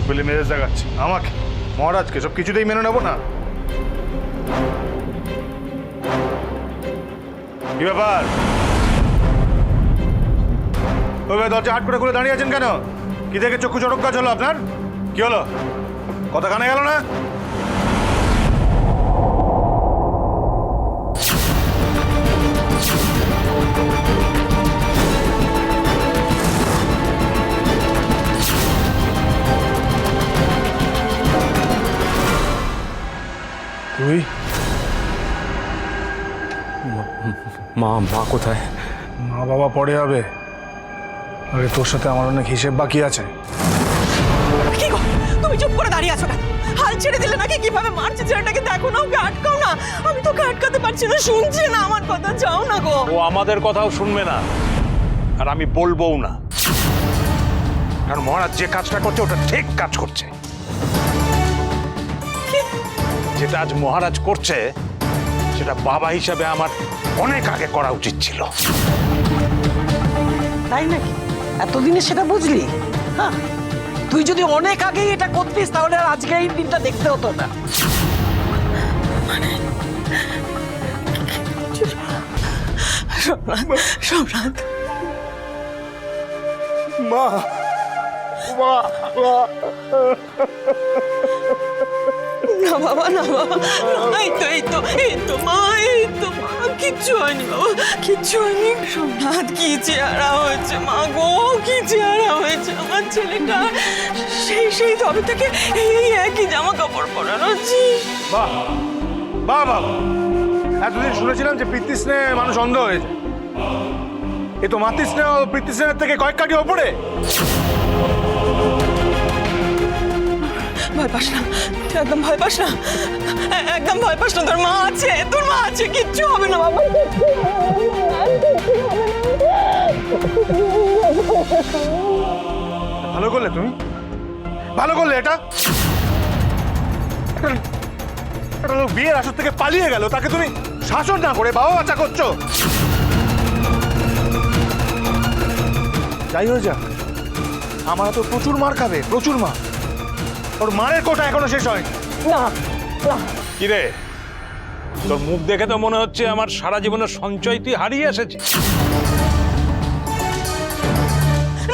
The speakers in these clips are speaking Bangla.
পেলে মেজাজ দেখাচ্ছে আমাকে, মহারাজকে, সব কিছুতেই মেনে নেবো না। কি ব্যাপার? ওই ভাই, দরজা হাট করে খুলে দাঁড়িয়ে আছেন কেন? কি দেখে চক্ষু চড়ক গাছ হলো আপনার? কি হলো? কথা কানে গেল না? তুই? মা মা কোথায়? মা বাবা পরে হবে, আরে তোর সাথে আমার অনেক হিসেব বাকি আছে। কি গো, তুমি চুপ করে দাঁড়িয়ে আছো কেন? হাল ছেড়ে দিলে নাকি? কিভাবে মারছে ছেলেটাকে দেখো না, ওকে আটকাও না। আমি তোকে আটকাতে পারছি না, শুনছে না আমার কথা, যাও না গো। ও আমাদের কথাও শুনবে না, আর আমি বলবোও না, কারণ মহারাজ যে কাজটা করছে ওটা ঠিক কাজ করছে। যেটা আজ মহারাজ করছে সেটা বাবা হিসাবে আমার অনেক আগে করা উচিত ছিল। তাই নাকি? এতদিনে সেটা বুঝলি? হ্যাঁ, তুই যদি অনেক আগেই এটা করতিস তাহলে আর আজকে এই দিনটা দেখতে হতো না। সম্রাট, মা, মা, না বাবা, না বাবা, এই তো মা, কিচ্ছু হয়নি বাবা, কিচ্ছু হয়নি। সোমনাথ, কি চেহারা হয়েছে মা গো, কি চেহারা হয়েছে আমার ছেলেটা। সেই তবে থেকে এই একই জামা কাপড় পরানো। বাহ বাহ বাহ! এতদিন শুনেছিলাম যে পিতৃস্নেহে মানুষ অন্ধ হয়েছে, এ তো মাতৃস্নেহ পিতৃস্নেহের থেকে কয়েক কাঠি ওপরে। ভয় পাস না, তুই একদম ভয় পাস না, একদম ভয় পাস না। তোর মা আছে, কিচ্ছু হবে না বাবা। ভালো করলে তুমি, ভালো করলে। এটা একটা লোক বিয়ের আসর থেকে পালিয়ে গেল, তাকে তুমি শাসন না করে বাবা বাচ্চা করছো। যাই হয়ে যাক, আমার তো প্রচুর মার খাবে, প্রচুর মার। ওর মারের কোটা এখনো শেষ হয়নি। কিরে, তোর মুখ দেখে তো মনে হচ্ছে আমার সারা জীবনের সঞ্চয় তুই হারিয়ে এসেছিস।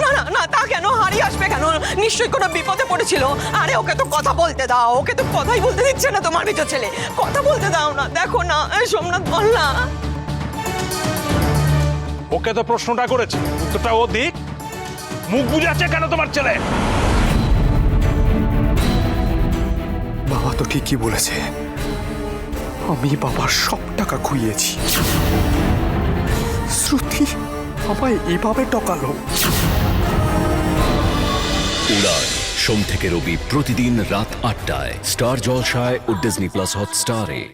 না না না, তা কেন? হারিয়ে আসবে কেন? নিশ্চয়ই কোনো বিপদে পড়েছিল। আরে ওকে তো কথা বলতে দাও, ওকে তো কথাই বলতে দিচ্ছে না তোমার ভিতর ছেলে। কথা বলতে দাও না, দেখো না। সোমনাথ, বল না। ওকে তো প্রশ্নটা করেছে, উত্তরটা ও দিক। মুখ বুঝাচ্ছে কেন তোমার ছেলে? বাবা তো ঠিকই বলেছে, আমি বাবার সব টাকা খুইয়েছি। শ্রুতি আমায় এভাবে টকালো। উড়ান সোম থেকে রবি প্রতিদিন রাত ৮টায় স্টার জলসায় ও ডিজনি প্লাস হটস্টারে।